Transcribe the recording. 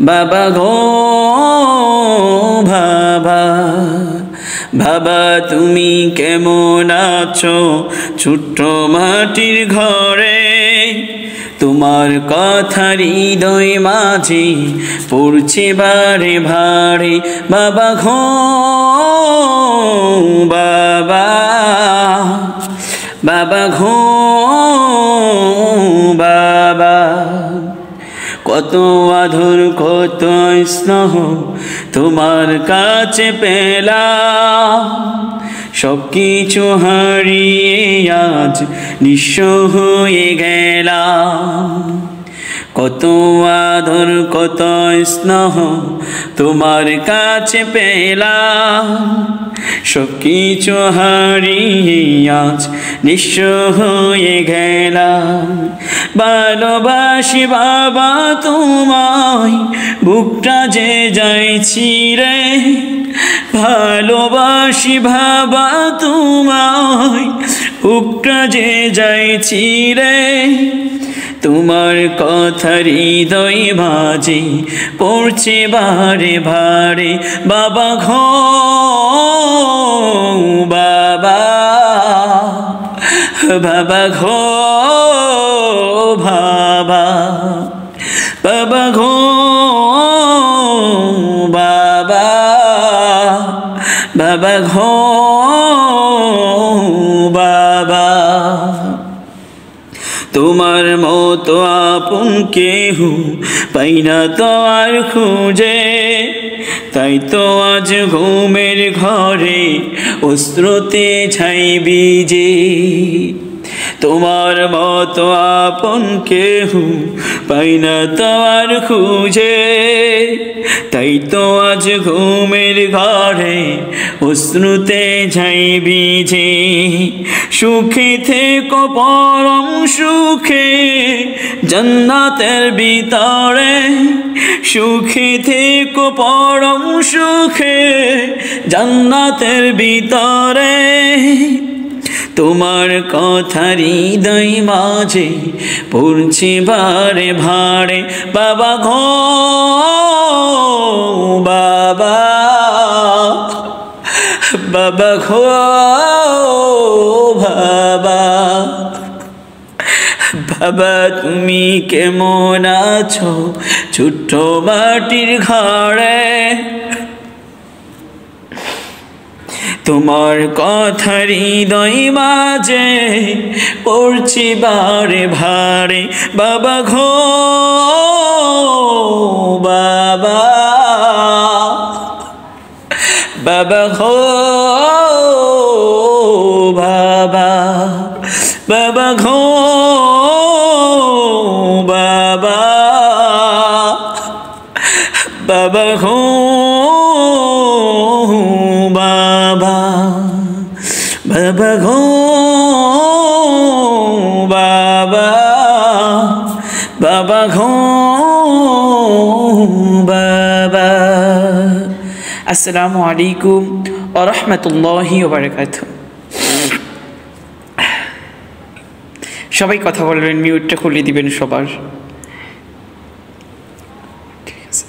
বাবা গো বাবা, বাবা তুমি কেমন আছো ছোট্ট মাটির ঘরে? তোমার কথা হৃদয় মাঝে পড়ছে বারে ভারে। বাবা গো বাবা, বাবা গো বাবা, কত আদর কত স্নেহ তোমার কাছে পেলাম, সব কিছু হারিয়ে আজ নিঃস্ব হয়ে গেলাম। কত আদর কত স্নেহ তোমার কাছে পেলাম, সব কিছু হারিয়ে আজ নিঃস্ব হয়ে গেলাম। ভালোবাসি বাবা তোমায়, বুকটা যে যাইছি রে। ভালোবাসি বাবা তোমায়, বুকটা যে যাইছি রে। তোমার কথা হৃদয় মাঝে পড়ছে বারে ভারে। বাবা গো বাবা, বাবা গো বাবা, বাবা গো বাবা, বাবা গো বাবা। তোমার মতো আপন কেহ পাই না তো আর খুঁজে, তাই তো আজ ঘুমের ঘরে অশ্রুতে ছাই ভিজে। তোমার মতো আপন কেহ পাই না তো আর খুঁজে, তাই তো আজ ঘুমের ঘরে অশ্রুতে ছাই ভিজে। সুখে থেকো পরম সুখে জান্নাতের ভিতরে, সুখে থেকো পরম সুখে জান্নাতের ভিতরে। তোমার কথা হৃদয় মাঝে পড়ছে বারে ভারে। বাবা গো বাবা, বাবা গো বাবা, বাবা তুমি কেমন আছো ছোট্ট মাটির ঘরে? তোমার কথা হৃদয় মাঝে পড়ছি বারে ভারে। বাবা গো বাবা, বাবা গো বাবা, বাবা গো বাবা, বাবা গো বাবা, বাবা গো বাবা, বাবা গো বাবা। আসসালামু আলাইকুম ওয়া রাহমাতুল্লাহি ওয়া বারাকাতুহু। সবাই কথা বলবেন, মিউটটা খুলে দিবেন সবার। ঠিক আছে।